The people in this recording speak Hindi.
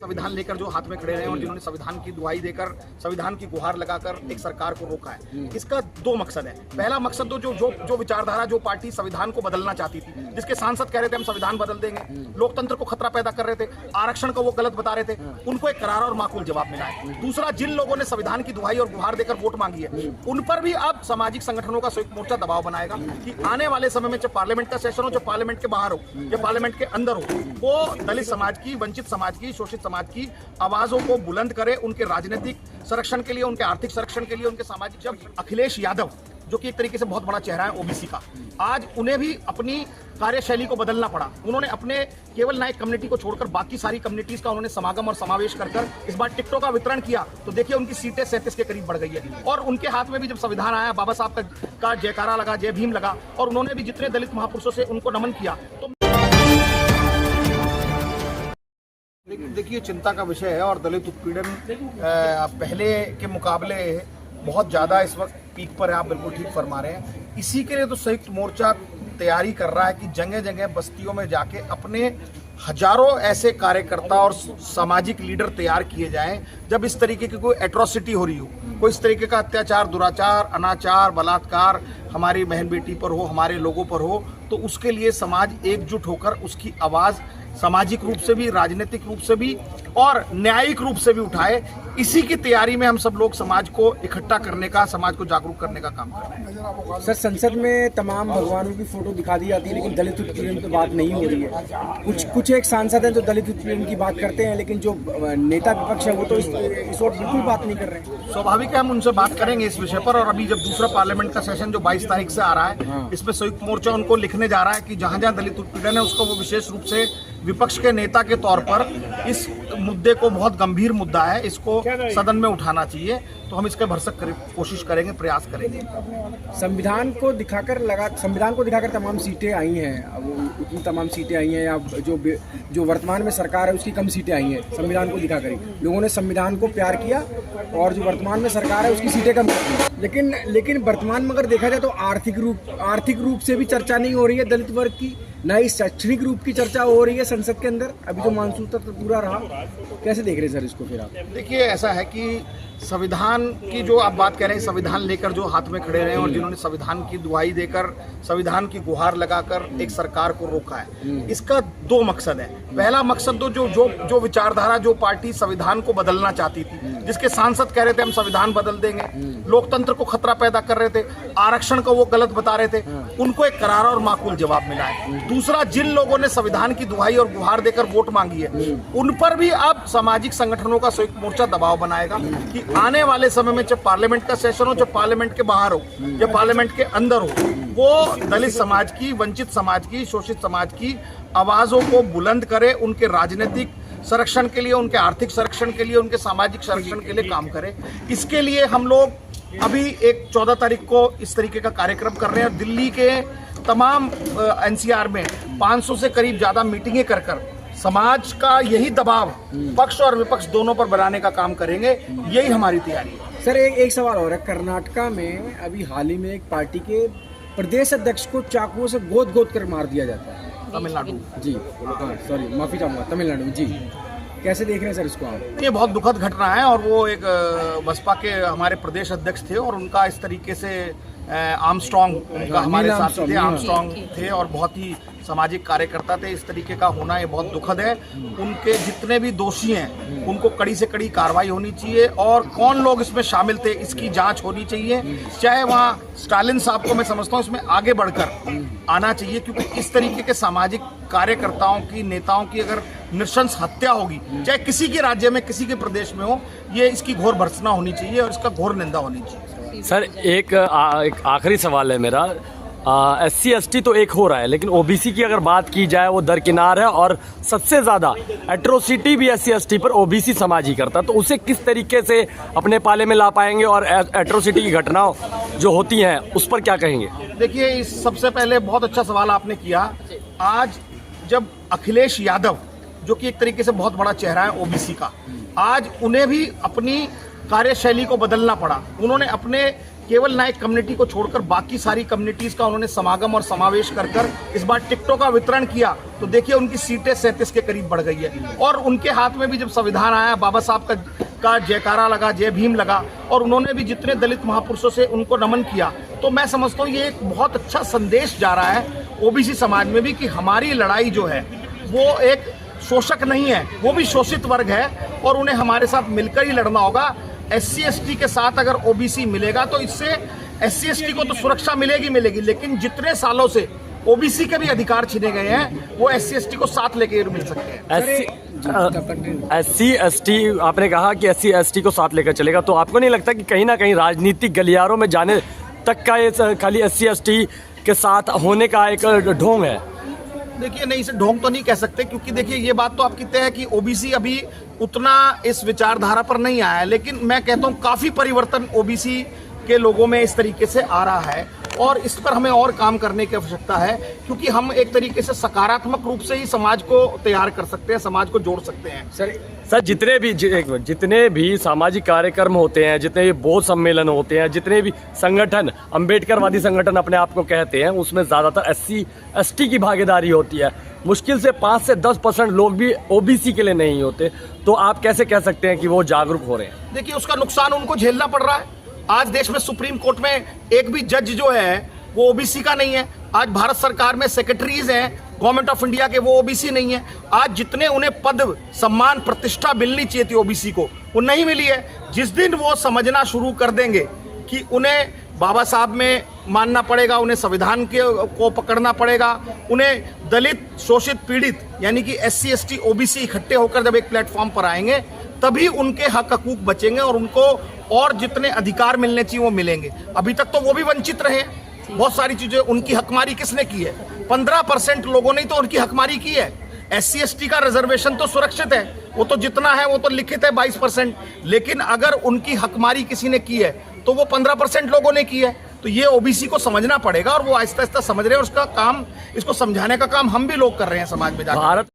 संविधान लेकर जो हाथ में खड़े रहे और जिन्होंने संविधान की दुहाई देकर संविधान की गुहार लगाकर एक सरकार को रोका है, इसका दो मकसद है। पहला मकसद तो जो विचारधारा, जो पार्टी संविधान को बदलना चाहती थी, जिसके सांसद कह रहे थे हम संविधान बदल देंगे, लोकतंत्र को खतरा पैदा कर रहे थे, आरक्षण को वो गलत बता रहे थे, उनको एक करारा और माकूल जवाब मिला है। दूसरा, जिन लोगों ने संविधान की दुहाई और गुहार देकर वोट मांगी है, उन पर भी अब सामाजिक संगठनों का संयुक्त मोर्चा दबाव बनाएगा कि आने वाले समय में चाहे पार्लियामेंट का सेशन हो, चाहे पार्लियामेंट के बाहर हो या पार्लियामेंट के अंदर हो, वो दलित समाज की, वंचित समाज की, शोषित समाज की आवाजों को बुलंद करे, उनके राजनीतिक संरक्षण के लिए, उनके आर्थिक संरक्षण के लिए, उनके सामाजिक। जब अखिलेश यादव, जो कि एक तरीके से बहुत बड़ा चेहरा है ओबीसी का, आज उन्हें भी अपनी कार्यशैली को बदलना पड़ा। उन्होंने अपने केवल नायक कम्युनिटी को छोड़कर बाकी सारी कम्युनिटीज का उन्होंने समागम और समावेश कर इस बार टिकटों का वितरण किया, तो देखिए उनकी सीटें 37 के करीब बढ़ गई है। और उनके हाथ में भी जब संविधान आया, बाबा साहब का जयकारा लगा, जय भीम लगा, और उन्होंने भी जितने दलित महापुरुषों से उनको नमन किया। तो देखिए, चिंता का विषय है और दलित उत्पीड़न पहले के मुकाबले बहुत ज़्यादा इस वक्त पीक पर है। आप बिल्कुल ठीक फरमा रहे हैं। इसी के लिए तो संयुक्त मोर्चा तैयारी कर रहा है कि जगह जगह बस्तियों में जाके अपने हजारों ऐसे कार्यकर्ता और सामाजिक लीडर तैयार किए जाएं, जब इस तरीके की कोई एट्रोसिटी हो रही हो, कोई इस तरीके का अत्याचार, दुराचार, अनाचार, बलात्कार हमारी बहन बेटी पर हो, हमारे लोगों पर हो, तो उसके लिए समाज एकजुट होकर उसकी आवाज़ सामाजिक रूप से भी, राजनीतिक रूप से भी और न्यायिक रूप से भी उठाए। इसी की तैयारी में हम सब लोग समाज को इकट्ठा करने का, समाज को जागरूक करने का काम कर रहे हैं। सर, संसद में तमाम भगवानों की फोटो दिखा दी जाती है, लेकिन दलित उत्पीड़न की बात नहीं हो रही है। कुछ एक सांसद हैं जो दलित उत्पीड़न की बात करते हैं, लेकिन जो नेता विपक्ष है वो तो इस वक्त बिल्कुल बात नहीं कर रहे हैं। स्वाभाविक है, हम उनसे बात करेंगे इस विषय पर। और अभी जब दूसरा पार्लियामेंट का सेशन जो 22 तारीख से आ रहा है, इसमें संयुक्त मोर्चा उनको लिखने जा रहा है कि जहां जहां दलित उत्पीड़न है उसको वो विशेष रूप से विपक्ष के नेता के तौर पर इस मुद्दे को, बहुत गंभीर मुद्दा है, इसको सदन में उठाना चाहिए। तो हम इसके भरसक कोशिश करेंगे, प्रयास करेंगे। संविधान को दिखाकर तमाम सीटें आई हैं। अब उतनी तमाम सीटें आई हैं, या जो वर्तमान में सरकार है उसकी कम सीटें आई हैं। संविधान को दिखाकर ही लोगों ने संविधान को प्यार किया, और जो वर्तमान में सरकार है उसकी सीटें कम कर। लेकिन वर्तमान में अगर देखा जाए तो आर्थिक रूप से भी चर्चा नहीं हो रही है दलित वर्ग की, न ही शैक्षणिक रूप की चर्चा हो रही है संसद के अंदर। अभी जो मानसून तक पूरा रहा, कैसे देख रहे हैं सर इसको? फिर आप देखिए, ऐसा है कि संविधान की जो आप बात कह रहे हैं, संविधान लेकर जो हाथ में खड़े रहे और जिन्होंने संविधान की दुहाई देकर संविधान की गुहार लगाकर एक सरकार को रोका है, इसका दो मकसद है। पहला मकसद तो जो विचारधारा, जो पार्टी संविधान को बदलना चाहती थी, जिसके सांसद कह रहे थे हम संविधान बदल देंगे, लोकतंत्र को खतरा पैदा कर रहे थे, आरक्षण को वो गलत बता रहे थे, उनको एक करारा और माकूल जवाब मिला है। दूसरा, जिन लोगों ने संविधान की दुहाई और गुहार देकर वोट मांगी है, उन पर भी अब सामाजिक संगठनों का संयुक्त मोर्चा दबाव बनाएगा कि आने वाले समय में चाहे पार्लियामेंट का सेशन हो, चाहे पार्लियामेंट के बाहर हो या पार्लियामेंट के अंदर हो, वो दलित समाज की, वंचित समाज की, शोषित समाज की आवाजों को बुलंद करे, उनके राजनीतिक संरक्षण के लिए, उनके आर्थिक संरक्षण के लिए, उनके सामाजिक संरक्षण के लिए काम करे। इसके लिए हम लोग अभी एक 14 तारीख को इस तरीके का कार्यक्रम कर रहे हैं। दिल्ली के तमाम एनसीआर में 500 से करीब ज्यादा मीटिंगें कर समाज का यही दबाव पक्ष और विपक्ष दोनों पर बनाने का काम करेंगे। यही हमारी तैयारी है। सर, एक सवाल और है। कर्नाटका में अभी हाल ही में एक पार्टी के प्रदेश अध्यक्ष को चाकुओं से गोद कर मार दिया जाता है। तमिलनाडु जी, सॉरी, माफी चाहूंगा, तमिलनाडु जी। कैसे देख रहे हैं सर इसको आप? ये बहुत दुखद घटना है, और वो एक बसपा के हमारे प्रदेश अध्यक्ष थे, और उनका इस तरीके से आर्मस्ट्रांग, उनका हमारे साथ थे, आर्मस्ट्रांग थे और बहुत ही सामाजिक कार्यकर्ता थे। इस तरीके का होना ये बहुत दुखद है। उनके जितने भी दोषी हैं उनको कड़ी से कड़ी कार्रवाई होनी चाहिए, और कौन लोग इसमें शामिल थे इसकी जांच होनी चाहिए। चाहे वहाँ स्टालिन साहब को मैं समझता हूँ इसमें आगे बढ़कर आना चाहिए, क्योंकि इस तरीके के सामाजिक कार्यकर्ताओं की, नेताओं की अगर नृशंस हत्या होगी, चाहे किसी के राज्य में, किसी के प्रदेश में हो, ये इसकी घोर भर्त्सना होनी चाहिए और इसका घोर निंदा होनी चाहिए। सर, एक आखिरी सवाल है मेरा। SC ST तो एक हो रहा है, लेकिन OBC की अगर बात की जाए वो दरकिनार है, और सबसे ज़्यादा एट्रोसिटी भी SC ST पर OBC समाज ही करता है। तो उसे किस तरीके से अपने पाले में ला पाएंगे, और एट्रोसिटी की घटनाओं जो होती हैं उस पर क्या कहेंगे? देखिए, इस सबसे पहले बहुत अच्छा सवाल आपने किया। आज जब अखिलेश यादव, जो कि एक तरीके से बहुत बड़ा चेहरा है ओबीसी का, आज उन्हें भी अपनी कार्यशैली को बदलना पड़ा। उन्होंने अपने केवल नायक कम्युनिटी को छोड़कर बाकी सारी कम्युनिटीज का उन्होंने समागम और समावेश कर कर इस बार टिकटों का वितरण किया, तो देखिए उनकी सीटें 37 के करीब बढ़ गई है। और उनके हाथ में भी जब संविधान आया, बाबा साहब का जयकारा लगा, जय भीम लगा, और उन्होंने भी जितने दलित महापुरुषों से उनको नमन किया, तो मैं समझता हूँ ये एक बहुत अच्छा संदेश जा रहा है ओबीसी समाज में भी कि हमारी लड़ाई जो है वो एक शोषक नहीं है, वो भी शोषित वर्ग है और उन्हें हमारे साथ मिलकर ही लड़ना होगा। SC ST के साथ अगर OBC मिलेगा तो इससे SC ST को तो सुरक्षा मिलेगी, लेकिन जितने सालों से OBC के भी अधिकार छीने गए हैं वो SC ST को साथ लेके मिल सकते हैं। SC ST आपने कहा कि SC ST को साथ लेकर चलेगा, तो आपको नहीं लगता कि कहीं ना कहीं राजनीतिक गलियारों में जाने तक का ये खाली SC ST के साथ होने का एक ढोंग है? देखिए नहीं, इसे ढोंग तो नहीं कह सकते, क्योंकि देखिए ये बात तो आपकी तय है कि OBC अभी उतना इस विचारधारा पर नहीं आया है, लेकिन मैं कहता हूँ काफी परिवर्तन OBC के लोगों में इस तरीके से आ रहा है और इस पर हमें और काम करने की आवश्यकता है, क्योंकि हम एक तरीके से सकारात्मक रूप से ही समाज को तैयार कर सकते हैं, समाज को जोड़ सकते हैं। सर जितने भी सामाजिक कार्यक्रम होते हैं, जितने भी बौद्ध सम्मेलन होते हैं, जितने भी संगठन अम्बेडकरवादी संगठन अपने आप को कहते हैं, उसमें ज़्यादातर SC ST की भागीदारी होती है। मुश्किल से 5 से 10% लोग भी OBC के लिए नहीं होते, तो आप कैसे कह सकते हैं कि वो जागरूक हो रहे हैं? देखिए उसका नुकसान उनको झेलना पड़ रहा है। आज देश में सुप्रीम कोर्ट में एक भी जज जो है वो OBC का नहीं है। आज भारत सरकार में सेक्रेटरीज हैं गवर्नमेंट ऑफ इंडिया के, वो OBC नहीं है। आज जितने उन्हें पद, सम्मान, प्रतिष्ठा मिलनी चाहिए थी OBC को, वो नहीं मिली है। जिस दिन वो समझना शुरू कर देंगे कि उन्हें बाबा साहब में मानना पड़ेगा, उन्हें संविधान को पकड़ना पड़ेगा, उन्हें दलित, शोषित, पीड़ित यानी कि SC ST OBC इकट्ठे होकर जब एक प्लेटफॉर्म पर आएंगे, तभी उनके हक हकूक बचेंगे और उनको और जितने अधिकार मिलने चाहिए वो मिलेंगे। अभी तक तो वो भी वंचित रहे। बहुत सारी चीजें उनकी हकमारी किसने की है? 15% लोगों ने तो उनकी हकमारी की है। SC ST का रिजर्वेशन तो सुरक्षित है, वो तो जितना है वो तो लिखित है 22%, लेकिन अगर उनकी हकमारी किसी ने की है तो वो 15% लोगों ने की है। तो ये OBC को समझना पड़ेगा और वो आहिस्ता आहिस्ता समझ रहे हैं, और उसका काम, इसको समझाने का काम हम भी लोग कर रहे हैं समाज में जाकर।